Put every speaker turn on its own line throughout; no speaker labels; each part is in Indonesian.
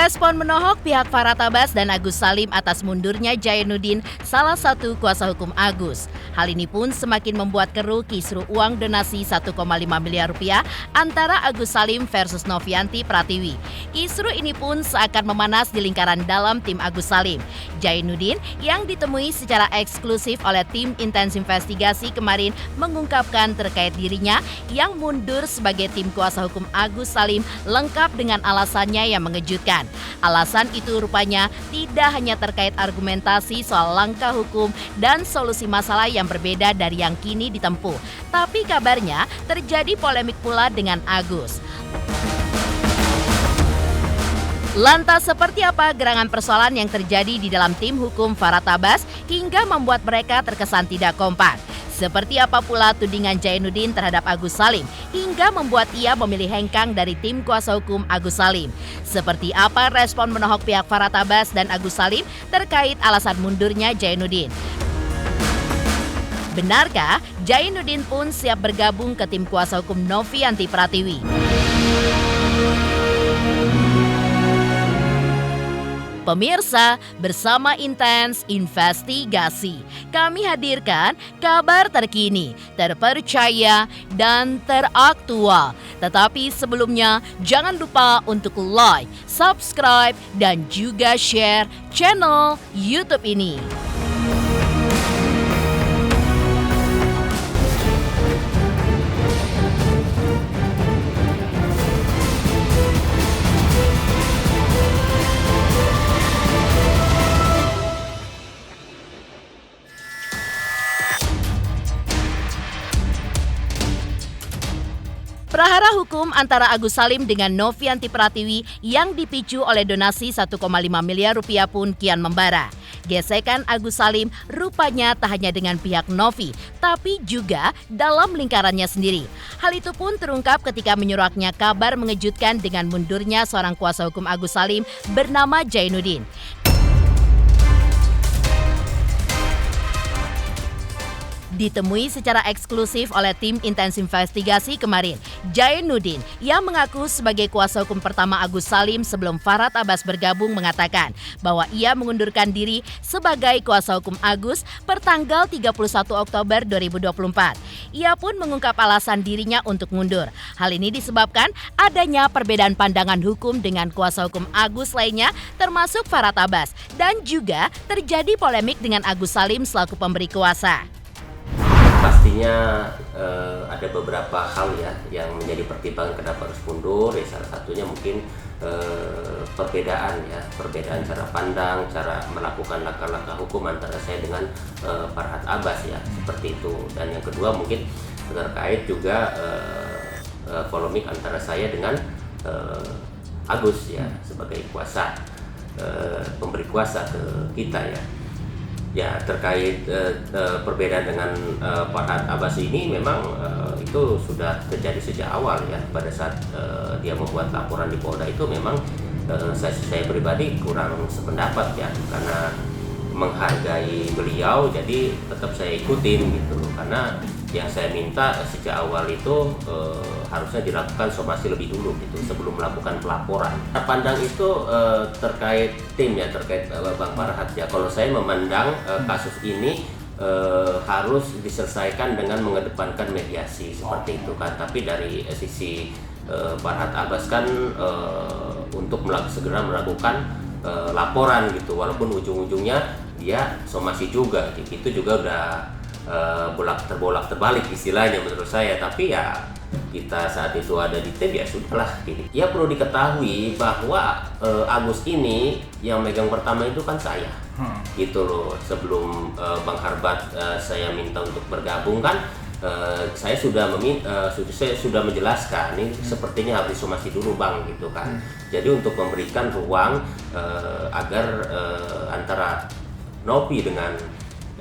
Respon menohok pihak Farhad Abbas dan Agus Salim atas mundurnya Jainuddin, salah satu kuasa hukum Agus. Hal ini pun semakin membuat keruh kisru uang donasi 1,5 miliar rupiah antara Agus Salim versus Novianti Pratiwi. Kisru ini pun seakan memanas di lingkaran dalam tim Agus Salim. Jainuddin yang ditemui secara eksklusif oleh tim intens investigasi kemarin mengungkapkan terkait dirinya yang mundur sebagai tim kuasa hukum Agus Salim lengkap dengan alasannya yang mengejutkan. Alasan itu rupanya tidak hanya terkait argumentasi soal langkah hukum dan solusi masalah yang berbeda dari yang kini ditempuh, tapi kabarnya terjadi polemik pula dengan Agus. Lantas seperti apa gerangan persoalan yang terjadi di dalam tim hukum Farhad Abbas hingga membuat mereka terkesan tidak kompak? Seperti apa pula tudingan Jainuddin terhadap Agus Salim hingga membuat ia memilih hengkang dari tim kuasa hukum Agus Salim? Seperti apa respon menohok pihak Farhad Abbas dan Agus Salim terkait alasan mundurnya Jainuddin? Benarkah Jainuddin pun siap bergabung ke tim kuasa hukum Novianti Pratiwi? Pemirsa, bersama Intens Investigasi, kami hadirkan kabar terkini, terpercaya, dan teraktual. Tetapi sebelumnya, jangan lupa untuk like, subscribe, dan juga share channel YouTube ini. Prahara hukum antara Agus Salim dengan Novianti Pratiwi yang dipicu oleh donasi 1,5 miliar rupiah pun kian membara. Gesekan Agus Salim rupanya tak hanya dengan pihak Novi, tapi juga dalam lingkarannya sendiri. Hal itu pun terungkap ketika menyuraknya kabar mengejutkan dengan mundurnya seorang kuasa hukum Agus Salim bernama Jainuddin. Ditemui secara eksklusif oleh tim intens investigasi kemarin, Jainuddin yang mengaku sebagai kuasa hukum pertama Agus Salim sebelum Farhad Abbas bergabung mengatakan bahwa ia mengundurkan diri sebagai kuasa hukum Agus pertanggal 31 Oktober 2024. Ia pun mengungkap alasan dirinya untuk mundur. Hal ini disebabkan adanya perbedaan pandangan hukum dengan kuasa hukum Agus lainnya termasuk Farhad Abbas dan juga terjadi polemik dengan Agus Salim selaku pemberi kuasa.
Pastinya ada beberapa hal ya yang menjadi pertimbangan kenapa harus mundur. Ya, salah satunya mungkin perbedaan cara pandang, cara melakukan langkah-langkah hukum antara saya dengan Farhad Abbas ya, seperti itu. Dan yang kedua mungkin terkait juga polemik antara saya dengan Agus ya sebagai kuasa pemberi kuasa ke kita ya. Ya terkait perbedaan dengan Farhad Abbas ini memang itu sudah terjadi sejak awal ya. Pada saat dia membuat laporan di Polda itu memang saya pribadi kurang sependapat ya, karena menghargai beliau jadi tetap saya ikutin gitu. Karena yang saya minta sejak awal itu harusnya dilakukan somasi lebih dulu gitu sebelum melakukan pelaporan. Pandang itu terkait tim ya, terkait Bang Farhad ya. Kalau saya memandang kasus ini harus diselesaikan dengan mengedepankan mediasi seperti itu kan. Tapi dari sisi Farhad Abbas kan untuk segera melakukan laporan gitu, walaupun ujung-ujungnya dia somasi juga gitu. Itu juga udah terbolak terbalik istilahnya menurut saya. Tapi ya kita saat itu ada di tim ya sudahlah gitu. Ya perlu diketahui bahwa Agus ini yang megang pertama itu kan saya gitu loh. Sebelum Bang Harbat saya minta untuk bergabung kan, saya sudah menjelaskan ini sepertinya harus somasi dulu Bang gitu kan. Jadi untuk memberikan ruang agar antara Novi dengan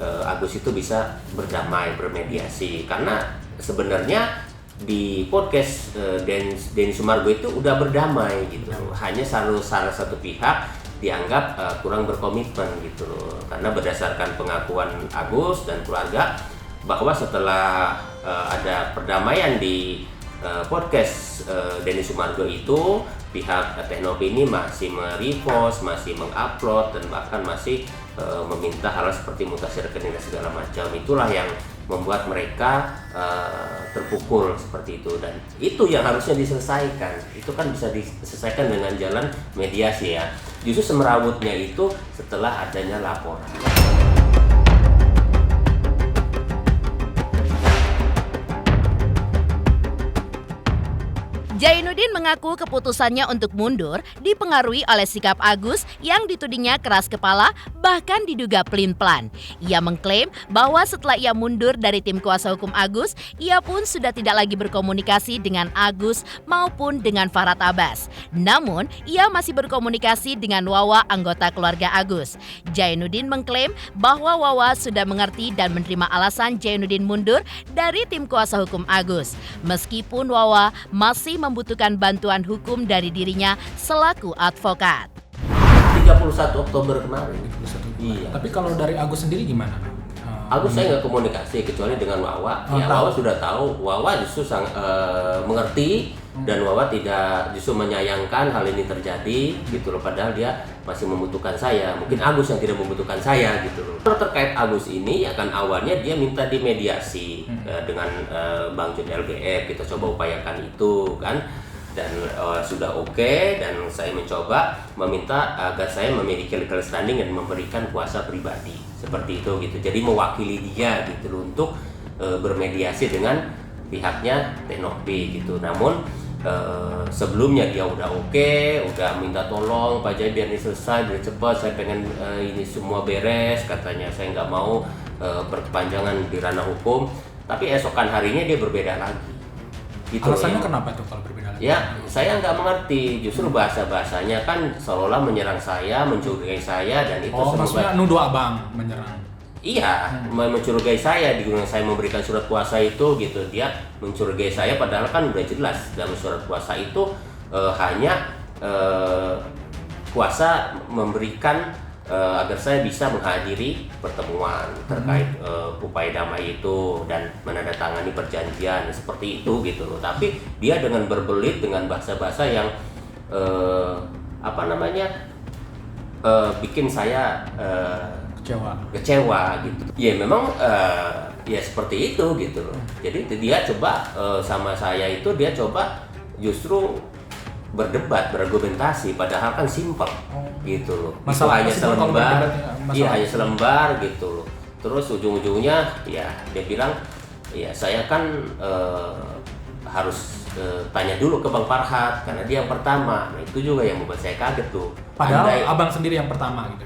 Agus itu bisa berdamai, bermediasi. Karena sebenarnya di podcast Denny Sumargo itu udah berdamai gitu. Hanya salah satu pihak dianggap kurang berkomitmen gitu loh. Karena berdasarkan pengakuan Agus dan keluarga bahwa setelah ada perdamaian di podcast Denny Sumargo itu, pihak Teknopi ini masih merepost, masih mengupload, dan bahkan masih meminta hal seperti mutasi rekening dan segala macam. Itulah yang membuat mereka terpukul seperti itu, dan itu yang harusnya diselesaikan. Itu kan bisa diselesaikan dengan jalan mediasi ya. Justru semerawutnya itu setelah adanya laporan.
Jainuddin mengaku keputusannya untuk mundur dipengaruhi oleh sikap Agus yang ditudingnya keras kepala, bahkan diduga pelin-pelan. Ia mengklaim bahwa setelah ia mundur dari tim kuasa hukum Agus, ia pun sudah tidak lagi berkomunikasi dengan Agus maupun dengan Farhad Abbas. Namun, ia masih berkomunikasi dengan Wawa, anggota keluarga Agus. Jainuddin mengklaim bahwa Wawa sudah mengerti dan menerima alasan Jainuddin mundur dari tim kuasa hukum Agus. Meskipun Wawa masih membutuhkan bantuan hukum dari dirinya selaku advokat.
31 Oktober kemarin.
31
Iya.
Tapi kalau dari Agus sendiri gimana?
Agus saya nggak komunikasi kecuali dengan Wawa. Wawa sudah tahu. Wawa justru mengerti dan Wawa tidak justru menyayangkan hal ini terjadi gitu loh. Padahal dia masih membutuhkan saya. Mungkin Agus yang tidak membutuhkan saya gitu loh. Terkait Agus ini ya kan awalnya dia minta dimediasi dengan Bang Jun LBF. Kita coba upayakan itu kan. Dan sudah oke, dan saya mencoba meminta agar saya memiliki legal standing dan memberikan kuasa pribadi seperti itu gitu. Jadi mewakili dia gitu loh, untuk bermediasi dengan pihaknya Teknopi gitu. Namun sebelumnya dia udah oke, udah minta tolong Pak Jai biar ini selesai, biar cepat, saya pengen ini semua beres katanya. Saya nggak mau berkepanjangan di ranah hukum. Tapi esokan harinya dia berbeda lagi. Gitu,
alasannya
ya.
Kenapa itu kalau berbeda lagi?
Ya, saya nggak mengerti. Justru bahasa-bahasanya kan seolah-olah menyerang saya, mencurigai saya, dan itu
maksudnya nuduh abang menyerang?
Iya, mencurigai saya di saya memberikan surat kuasa itu gitu. Dia mencurigai saya padahal kan udah jelas dalam surat kuasa itu hanya kuasa memberikan agar saya bisa menghadiri pertemuan terkait upaya damai itu dan menandatangani perjanjian seperti itu gitu loh. Tapi dia dengan berbelit dengan bahasa-bahasa yang bikin saya kecewa gitu. Ya memang ya seperti itu gitu loh. Jadi dia coba sama saya itu dia coba justru berdebat, berargumentasi, padahal kan simpel gitu loh. Itu hanya selembar, iya hanya selembar gitu loh. Terus ujung-ujungnya ya dia bilang, ya saya kan harus tanya dulu ke Bang Farhad karena dia yang pertama. Nah itu juga yang membuat saya kaget tuh.
Padahal abang sendiri yang pertama gitu.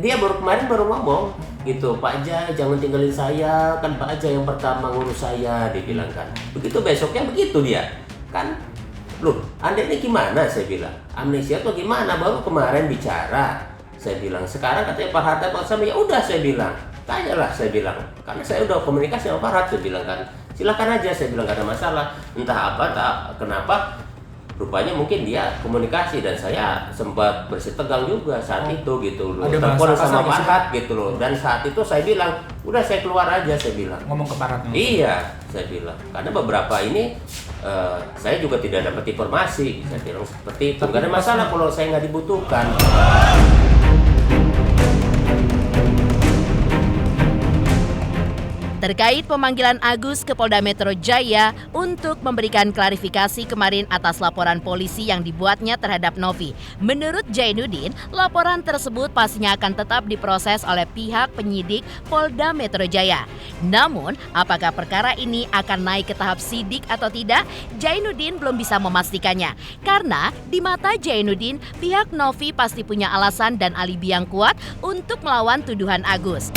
Dia kemarin baru ngomong gitu, Pak Jai jangan tinggalin saya, kan Pak Jai yang pertama ngurus saya, dia bilang kan. Begitu besoknya begitu dia kan. Loh, Anda ini gimana? Saya bilang, amnesia atau gimana? Baru kemarin bicara. Saya bilang, sekarang katanya Pak Harta Pak Sam, ya udah saya bilang, tanyalah saya bilang. Karena saya udah komunikasi sama Pak Harta, saya bilang kan, silakan aja, saya bilang gak ada masalah. Entah apa, kenapa, rupanya mungkin dia komunikasi dan saya sempat bersih tegang juga saat itu gitu loh. Telepon sama Pak Harta gitu loh. Dan saat itu saya bilang, udah saya keluar aja, saya bilang.
Ngomong ke Pak Harta.
Iya, saya bilang. Karena beberapa ini saya juga tidak dapat informasi, saya bilang seperti itu. Gak ada masalah kalau saya nggak dibutuhkan.
Terkait pemanggilan Agus ke Polda Metro Jaya untuk memberikan klarifikasi kemarin atas laporan polisi yang dibuatnya terhadap Novi. Menurut Jainuddin, laporan tersebut pastinya akan tetap diproses oleh pihak penyidik Polda Metro Jaya. Namun, apakah perkara ini akan naik ke tahap sidik atau tidak, Jainuddin belum bisa memastikannya. Karena di mata Jainuddin, pihak Novi pasti punya alasan dan alibi yang kuat untuk melawan tuduhan Agus.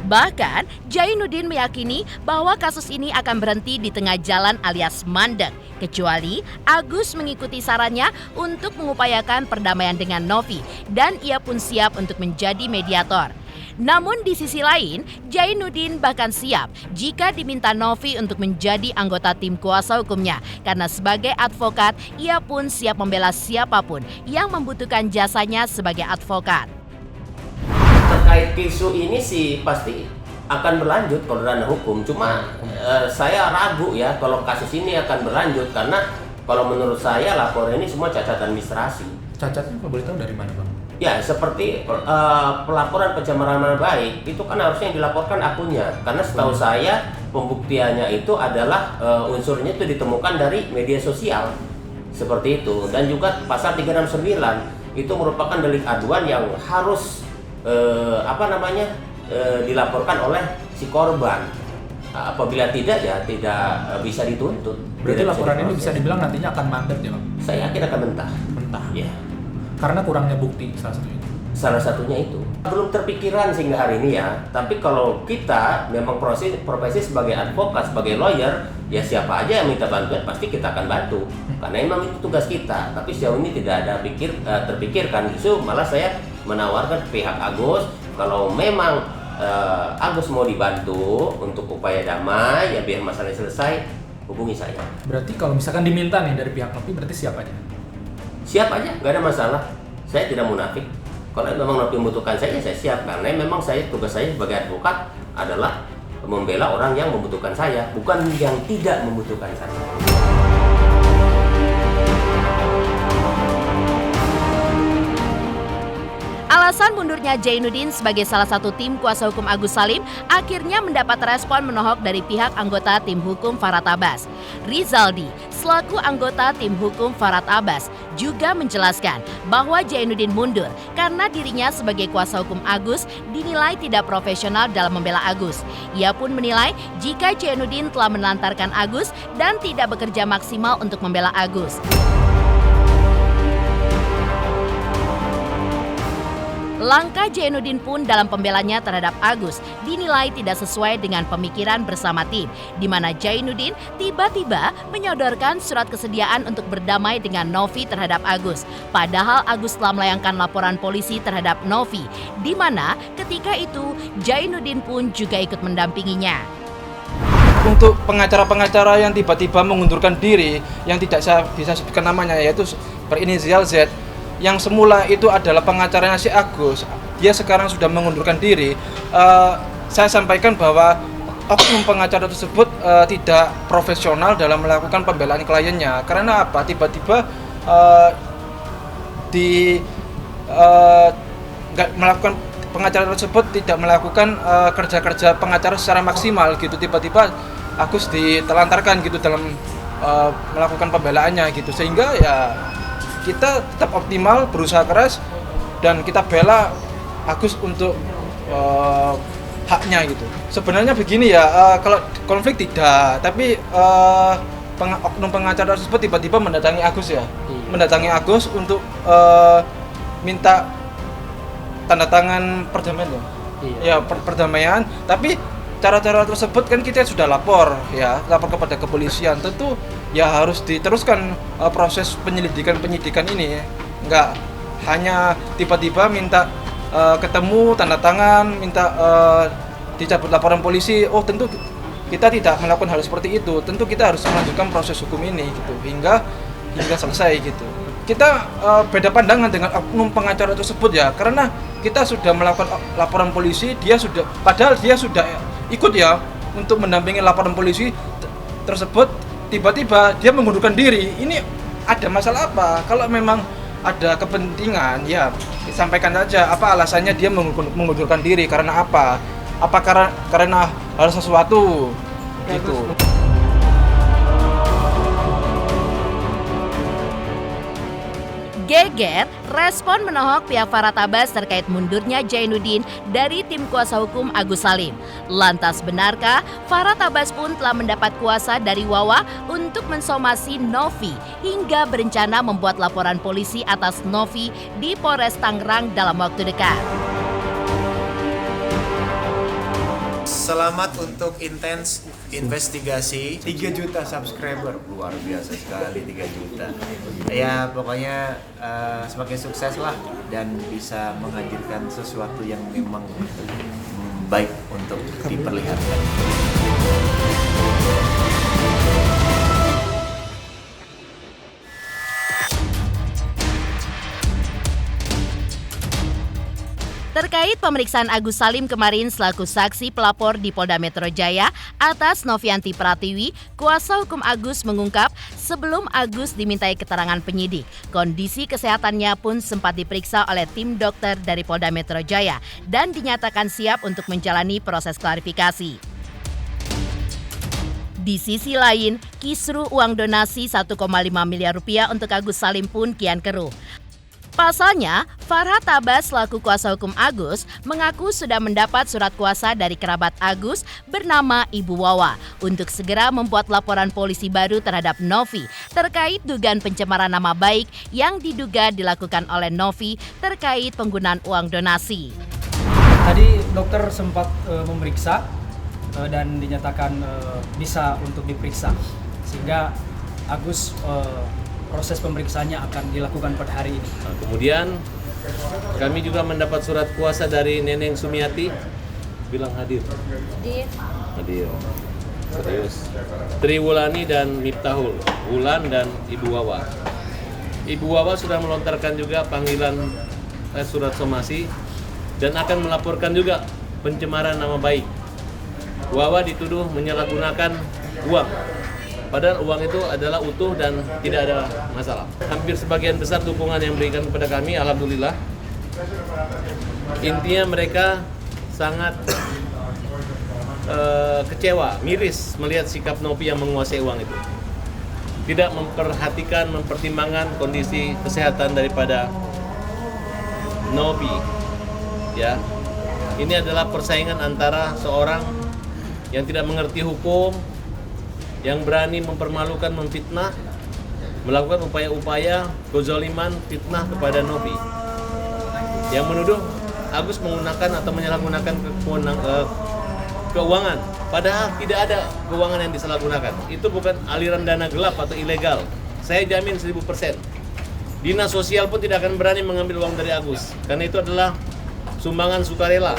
Bahkan, Jainuddin meyakini bahwa kasus ini akan berhenti di tengah jalan alias mandek, kecuali Agus mengikuti sarannya untuk mengupayakan perdamaian dengan Novi, dan ia pun siap untuk menjadi mediator. Namun di sisi lain, Jainuddin bahkan siap jika diminta Novi untuk menjadi anggota tim kuasa hukumnya, karena sebagai advokat, ia pun siap membela siapapun yang membutuhkan jasanya sebagai advokat.
Terkait isu ini sih pasti akan berlanjut kalau ranah hukum. Cuma saya ragu ya kalau kasus ini akan berlanjut karena kalau menurut saya laporan ini semua cacat administrasi.
Cacatnya kalau boleh tahu dari mana, Bang?
Ya, seperti pelaporan pencemaran nama baik itu kan harusnya yang dilaporkan akunnya, karena setahu saya pembuktiannya itu adalah unsurnya itu ditemukan dari media sosial seperti itu. Dan juga pasal 369 itu merupakan delik aduan yang harus dilaporkan oleh si korban. Apabila tidak ya tidak bisa dituntut.
Berarti
Tidak
laporan ini
diproses.
bisa dibilang nantinya akan mandat ya, Bang?
Saya yakin akan mentah.
Mentah.
Ya.
Karena kurangnya bukti salah satunya.
Salah satunya itu belum terpikiran sehingga hari ini ya. Tapi kalau kita memang profesi sebagai advokat, sebagai lawyer, ya siapa aja yang minta bantuan pasti kita akan bantu. Karena memang itu tugas kita. Tapi sejauh ini tidak ada terpikirkan. Justru malah saya menawarkan ke pihak Agus kalau memang Agus mau dibantu untuk upaya damai, ya biar masalahnya selesai, hubungi saya.
Berarti kalau misalkan diminta nih dari pihak Novi, berarti siap aja?
Siap aja, nggak ada masalah. Saya tidak munafik. Kalau memang Novi membutuhkan saya siap. Karena memang tugas saya sebagai advokat adalah membela orang yang membutuhkan saya, bukan yang tidak membutuhkan saya.
Alasan mundurnya Jainuddin sebagai salah satu tim kuasa hukum Agus Salim akhirnya mendapat respon menohok dari pihak anggota tim hukum Farhad Abbas. Rizaldi, selaku anggota tim hukum Farhad Abbas, juga menjelaskan bahwa Jainuddin mundur karena dirinya sebagai kuasa hukum Agus dinilai tidak profesional dalam membela Agus. Ia pun menilai jika Jainuddin telah menelantarkan Agus dan tidak bekerja maksimal untuk membela Agus. Langkah Jainuddin pun dalam pembelanya terhadap Agus dinilai tidak sesuai dengan pemikiran bersama tim, di mana Jainuddin tiba-tiba menyodorkan surat kesediaan untuk berdamai dengan Novi terhadap Agus. Padahal Agus telah melayangkan laporan polisi terhadap Novi, di mana ketika itu Jainuddin pun juga ikut mendampinginya.
Untuk pengacara-pengacara yang tiba-tiba mengundurkan diri, yang tidak saya bisa sebutkan namanya, yaitu berinisial Z, yang semula itu adalah pengacaranya si Agus, dia sekarang sudah mengundurkan diri. Saya sampaikan bahwa oknum pengacara tersebut tidak profesional dalam melakukan pembelaan kliennya. Karena apa? Tiba-tiba melakukan pengacara tersebut tidak melakukan kerja-kerja pengacara secara maksimal gitu. Tiba-tiba Agus ditelantarkan gitu dalam melakukan pembelaannya gitu, sehingga ya kita tetap optimal, berusaha keras, dan kita bela Agus untuk haknya gitu. Sebenarnya begini ya, kalau konflik tidak, tapi oknum pengacara tersebut tiba-tiba mendatangi Agus ya, mendatangi Agus untuk minta tanda tangan perdamaian ya, perdamaian. Tapi cara-cara tersebut kan kita sudah lapor kepada kepolisian. Tentu ya harus diteruskan proses penyidikan ini, nggak hanya tiba-tiba minta ketemu tanda tangan, minta dicabut laporan polisi. Tentu kita tidak melakukan hal seperti itu. Tentu kita harus melanjutkan proses hukum ini gitu hingga selesai gitu. Kita beda pandangan dengan oknum pengacara tersebut ya, karena kita sudah melakukan laporan polisi, padahal dia sudah ikut ya untuk mendampingi laporan polisi tersebut. Tiba-tiba dia mengundurkan diri. Ini ada masalah apa? Kalau memang ada kepentingan, ya sampaikan saja apa alasannya dia mengundurkan diri, karena apa? Apa karena hal sesuatu gitu.
Geger, respon menohok pihak Farhad Abbas terkait mundurnya Jainuddin dari tim kuasa hukum Agus Salim. Lantas benarkah Farhad Abbas pun telah mendapat kuasa dari Wawa untuk mensomasi Novi hingga berencana membuat laporan polisi atas Novi di Polres Tangerang dalam waktu dekat?
Selamat untuk intens investigasi 3 juta subscriber, luar biasa sekali 3 juta. Ya pokoknya semakin sukses lah dan bisa menghadirkan sesuatu yang memang baik untuk diperlihatkan.
Terkait Terkait pemeriksaan Agus Salim kemarin selaku saksi pelapor di Polda Metro Jaya atas Novianti Pratiwi, kuasa hukum Agus mengungkap sebelum Agus dimintai keterangan penyidik, kondisi kesehatannya pun sempat diperiksa oleh tim dokter dari Polda Metro Jaya dan dinyatakan siap untuk menjalani proses klarifikasi. Di sisi lain, kisru uang donasi 1,5 miliar rupiah untuk Agus Salim pun kian keruh. Pasalnya, Farhat Abbas selaku kuasa hukum Agus mengaku sudah mendapat surat kuasa dari kerabat Agus bernama Ibu Wawa untuk segera membuat laporan polisi baru terhadap Novi terkait dugaan pencemaran nama baik yang diduga dilakukan oleh Novi terkait penggunaan uang donasi.
Tadi dokter sempat memeriksa dan dinyatakan bisa untuk diperiksa, sehingga Agus proses pemeriksaannya akan dilakukan pada hari ini.
Nah, kemudian kami juga mendapat surat kuasa dari Neneng Sumiati, bilang hadir. Hadir. Serius. Triwulani dan Miftahul, Wulan dan Ibu Wawa. Ibu Wawa sudah melontarkan juga panggilan surat somasi dan akan melaporkan juga pencemaran nama baik. Wawa dituduh menyalahgunakan uang. Padahal uang itu adalah utuh dan tidak ada masalah. Hampir sebagian besar dukungan yang diberikan kepada kami, alhamdulillah. Intinya mereka sangat kecewa, miris melihat sikap Novi yang menguasai uang itu. Tidak memperhatikan, mempertimbangkan kondisi kesehatan daripada Novi. Ya, ini adalah persaingan antara seorang yang tidak mengerti hukum, yang berani mempermalukan, memfitnah, melakukan upaya-upaya kezaliman, fitnah kepada Novi, yang menuduh Agus menggunakan atau menyalahgunakan keuangan, padahal tidak ada keuangan yang disalahgunakan. Itu bukan aliran dana gelap atau ilegal. Saya jamin 1000%. Dinas sosial pun tidak akan berani mengambil uang dari Agus, karena itu adalah sumbangan sukarela.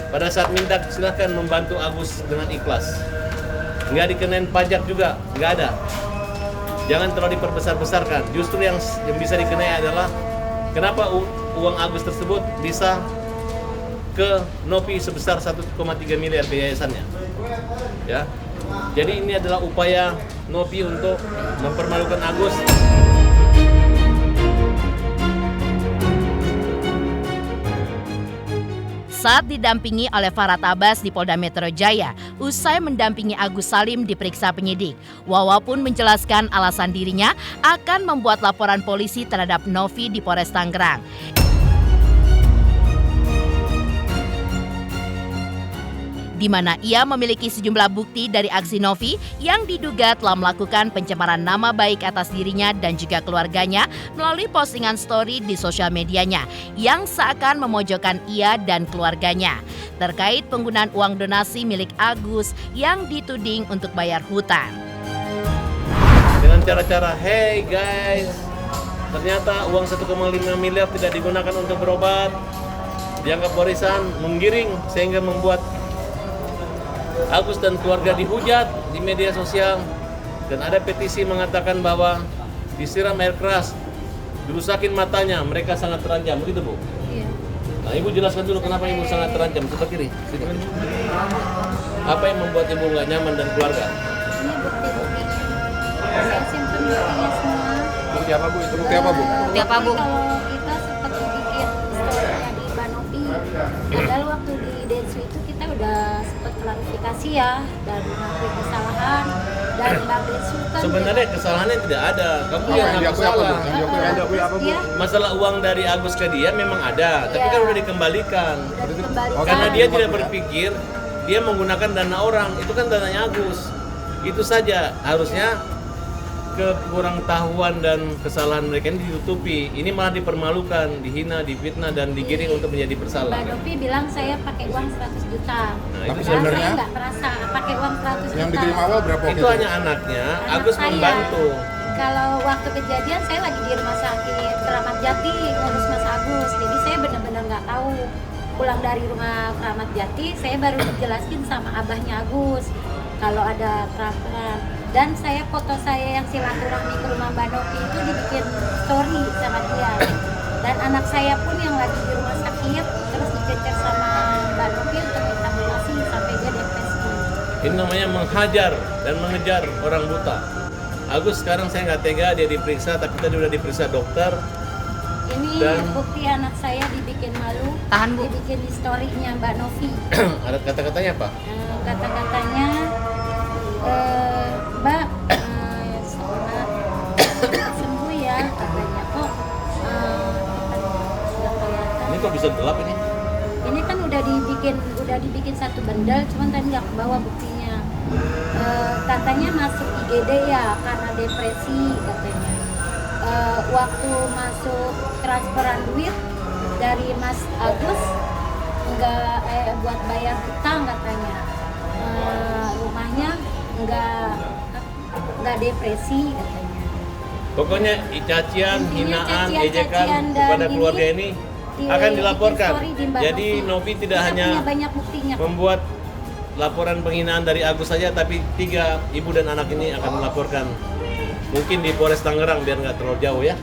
Pada saat minta silahkan membantu Agus dengan ikhlas. Nggak dikenain pajak juga, nggak ada. Jangan terlalu diperbesar-besarkan. Justru yang bisa dikenai adalah kenapa uang Agus tersebut bisa ke Novi sebesar 1,3 miliar ke yayasannya. Ya. Jadi ini adalah upaya Novi untuk mempermalukan Agus.
Saat didampingi oleh Farhat Abbas di Polda Metro Jaya, usai mendampingi Agus Salim diperiksa penyidik, Wawa pun menjelaskan alasan dirinya akan membuat laporan polisi terhadap Novi di Polres Tangerang. Di mana ia memiliki sejumlah bukti dari aksi Novi yang diduga telah melakukan pencemaran nama baik atas dirinya dan juga keluarganya melalui postingan story di sosial medianya yang seakan memojokkan ia dan keluarganya terkait penggunaan uang donasi milik Agus yang dituding untuk bayar hutang.
Dengan cara-cara, hey guys, ternyata uang 1,5 miliar tidak digunakan untuk berobat, dianggap warisan, menggiring sehingga membuat Agus dan keluarga dihujat di media sosial, dan ada petisi mengatakan bahwa disiram air keras, dirusakin matanya, mereka sangat terancam, begitu Bu? Iya. Nah Ibu jelaskan dulu kenapa Ibu sangat terancam, sebelah kiri. Sini. Apa yang membuat Ibu nggak nyaman dan keluarga?
Ini bukti-bukti. Saya simpen buktinya semua.
Bukti apa Bu? Itu bukti apa Bu?
Bukti apa Bu? Kalau kita sempat bikin story-nya di Banopi, padahal waktu di Densu itu kita udah sempat klarifikasi ya, dan mengakui kesalahan, dan Mbak Densu kan
Sebenarnya kesalahannya tidak ada, kamu yang ngaku salah. Masalah uang dari Agus ke dia memang ada, tapi kan udah dikembalikan. Karena dia tidak berpikir dia menggunakan dana orang, itu kan dananya Agus. Itu saja, harusnya kekurang tahuan dan kesalahan mereka ini ditutupi. Ini malah dipermalukan, dihina, difitnah, dan digiring untuk menjadi bersalah.
Mbak Novi bilang saya pakai uang 100 juta.
Nah,
Tapi
itu
sebenarnya saya nggak merasa pakai uang 100 juta.
Yang diterima awal berapa?
Itu hanya anaknya,
Anak
Agus
saya.
membantu.
Kalau waktu kejadian saya lagi di rumah sakit Keramat Jati ngurus Mas Agus, jadi saya benar-benar nggak tahu. Pulang dari rumah Keramat Jati, saya baru dijelasin sama abahnya Agus kalau ada transferan. Dan saya foto saya yang silaturahmi ke rumah Mbak Novi itu dibikin story sama dia. Dan anak saya pun yang lagi di rumah sakit terus dicecer sama Mbak Novi untuk minta donasi sampai dia depresi.
Ini namanya menghajar dan mengejar orang buta. Agus sekarang saya nggak tega dia diperiksa, tapi tadi udah diperiksa dokter.
Ini
Dan-
bukti anak saya dibikin malu,
Tahan, Bu.
dibikin historinya Mbak Novi.
Ada kata-katanya apa?
Kata-katanya, Mbak, semoga sembuh ya, katanya kok sudah kelihatan.
Ini kok bisa gelap ini?
Ini kan udah dibikin satu bendel, cuman tadi nggak kebawa buktinya. Katanya masuk IGD ya karena depresi katanya. Waktu masuk transferan duit dari Mas Agus nggak buat bayar hutang katanya. Rumahnya nggak depresi katanya.
Pokoknya cacian,
Intinya
hinaan,
cacian
ejekan
dan
kepada keluarga ini akan dilaporkan.
story di Mbak
Jadi Novi tidak
Kita
hanya
punya banyak buktinya.
membuat laporan penghinaan dari Agus saja, tapi 3 ibu dan anak ini akan melaporkan. Mungkin di Polres Tangerang biar nggak terlalu jauh ya.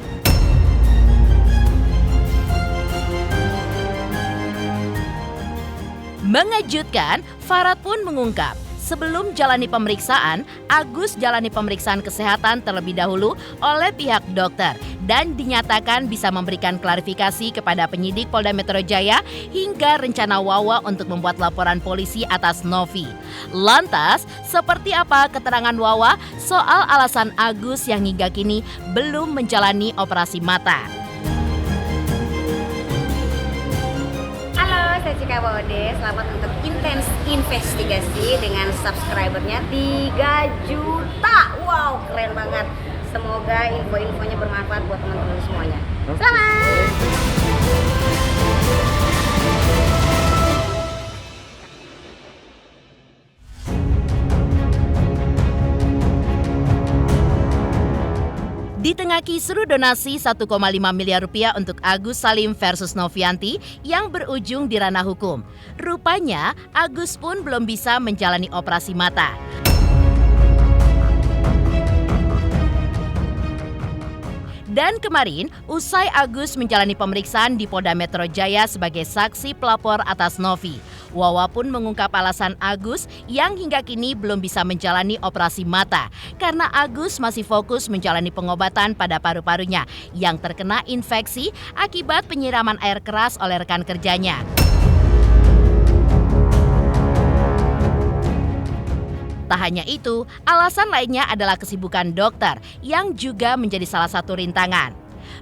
Mengejutkan, Farad pun mengungkap, sebelum jalani pemeriksaan, Agus jalani pemeriksaan kesehatan terlebih dahulu oleh pihak dokter dan dinyatakan bisa memberikan klarifikasi kepada penyidik Polda Metro Jaya hingga rencana Wawa untuk membuat laporan polisi atas Novi. Lantas, seperti apa keterangan Wawa soal alasan Agus yang hingga kini belum menjalani operasi mata?
Halo, saya Cika Bode. Selamat untuk Intens Investigasi dengan subscribernya 3 juta. Wow, keren banget. Semoga info-infonya bermanfaat buat teman-teman semuanya. Selamat!
Di tengah kisru donasi 1,5 miliar rupiah untuk Agus Salim versus Novianti yang berujung di ranah hukum. Rupanya Agus pun belum bisa menjalani operasi mata. Dan kemarin, usai Agus menjalani pemeriksaan di Polda Metro Jaya sebagai saksi pelapor atas Novi, Wawa pun mengungkap alasan Agus yang hingga kini belum bisa menjalani operasi mata karena Agus masih fokus menjalani pengobatan pada paru-parunya yang terkena infeksi akibat penyiraman air keras oleh rekan kerjanya. Tak hanya itu, alasan lainnya adalah kesibukan dokter yang juga menjadi salah satu rintangan.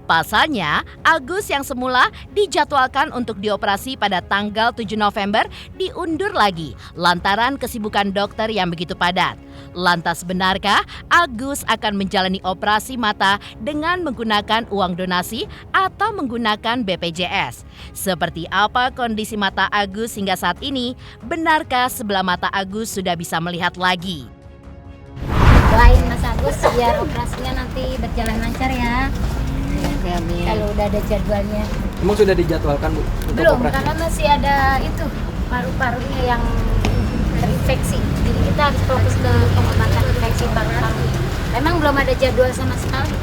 Pasalnya, Agus yang semula dijadwalkan untuk dioperasi pada tanggal 7 November diundur lagi lantaran kesibukan dokter yang begitu padat. Lantas benarkah Agus akan menjalani operasi mata dengan menggunakan uang donasi atau menggunakan BPJS? Seperti apa kondisi mata Agus hingga saat ini? Benarkah sebelah mata Agus sudah bisa melihat lagi?
Doain Mas Agus biar operasinya nanti berjalan lancar ya. Kalau udah ada jadwalnya.
Emang sudah dijadwalkan, Bu, untuk
Belum,
operasi?
karena masih ada itu paru-parunya yang terinfeksi. Jadi kita harus fokus ke pengobatan infeksi paru-paru. Memang belum ada jadwal sama sekali.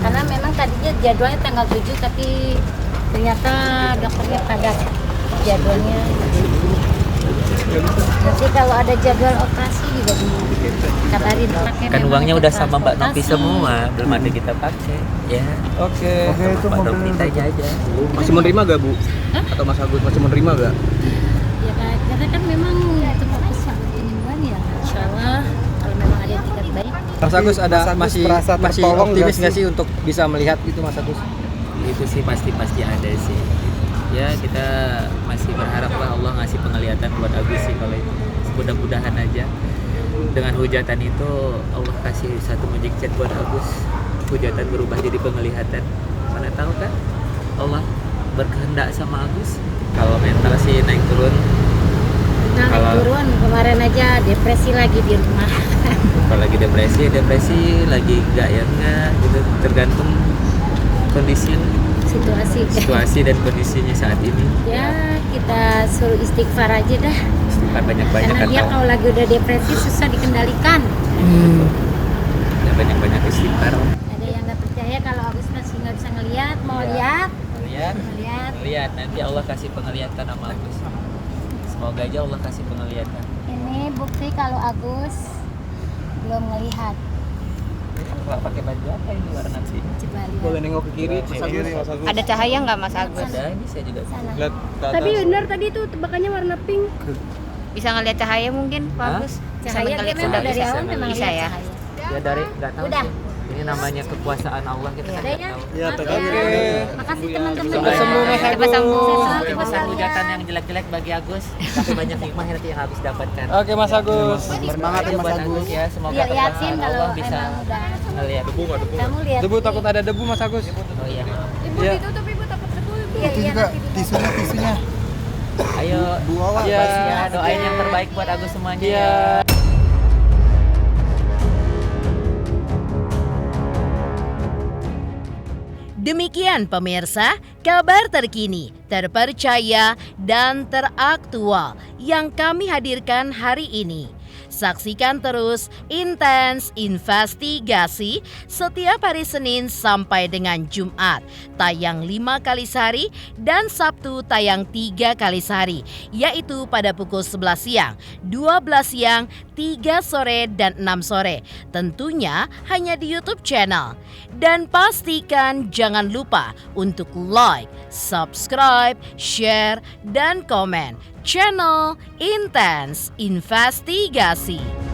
Karena memang tadinya jadwalnya tanggal 7 tapi ternyata dokternya padat jadwalnya. Nanti kalau ada jadwal operasi juga dikabarin.
Kan uangnya udah sama Mbak Novi semua, belum ada kita pakai ya.
Oke.
Itu Mbak Novi aja.
Masih menerima gak, Bu? Atau Mas Agus masih menerima gak?
Ya karena kan memang itu fokus sama penyembuhan ya. Insya Allah kalau memang ada yang tiket baik.
Mas Agus ada masih optimis nggak sih untuk bisa melihat itu, Mas Agus?
Itu sih pasti ada sih. Ya kita masih berharap lah Allah ngasih penglihatan buat Agus sih kalau itu. Mudah-mudahan aja dengan hujatan itu Allah kasih satu mujizat buat Agus. Hujatan berubah jadi penglihatan. Mana tahu kan Allah berkehendak sama Agus. Kalau mental sih naik turun.
Nah,
Kalau-
turun kemarin aja depresi lagi di rumah.
Kalau lagi depresi lagi enggak ya enggak gitu, tergantung situasi dan kondisinya saat ini.
Ya kita suruh istighfar aja dah.
Istighfar banyak-banyak
Karena dia
atau
kalau lagi udah depresi susah dikendalikan.
ya banyak-banyak istighfar.
Ada yang nggak percaya kalau Agus masih nggak bisa ngelihat, mau lihat,
Lihat
melihat
lihat nanti Allah kasih penglihatan sama Agus. Semoga aja Allah kasih penglihatan.
Ini bukti kalau Agus belum melihat.
Pak pakai baju apa ini warna pink?
Coba lihat.
Boleh nengok ke kiri, Mas Agus.
Ada cahaya nggak Mas Agus?
Ada, ini saya juga.
Sana.
Lihat ke atas.
Tapi benar tadi tuh tebakannya warna pink.
Bisa ngelihat cahaya mungkin Pak
Hah?
Agus?
Cahaya dia memang dari awal memang
bisa
lihat
ya.
cahaya.
Ya dari nggak tahu
Udah.
sih. Ini namanya kekuasaan Allah kita
Iya.
nggak tahu.
Ya,
Oke.
oke.
Makasih teman-teman.
Coba
sembuh, Mas
Coba
Agus.
sembuh.
Sehat
Pesan
kalian.
hujatan yang jelek-jelek bagi Agus, tapi banyak hikmah nanti yang Agus dapatkan.
Oke, Mas Agus.
Semangat ya Mas Agus ya, semoga
Lihatin
kekuasaan
kalau
Allah bisa
emang udah
ngelihat.
kamu lihat.
Debu takut ada debu, Mas Agus.
Oh iya.
Ibu
Iya.
ditutup, ibu takut debu. Ibu.
Iya, iya, nanti ditutup.
Tisunya.
Ayo,
Iya.
ya doain yang terbaik buat Agus semuanya.
Iya.
Ya.
Demikian pemirsa, kabar terkini, terpercaya, dan teraktual yang kami hadirkan hari ini. Saksikan terus Intens Investigasi setiap hari Senin sampai dengan Jumat, tayang 5 kali sehari dan Sabtu tayang 3 kali sehari, yaitu pada pukul 11 siang, 12 siang, 3 sore, dan 6 sore. Tentunya hanya di YouTube channel. Dan pastikan jangan lupa untuk like, subscribe, share, dan komen channel Intens Investigasi.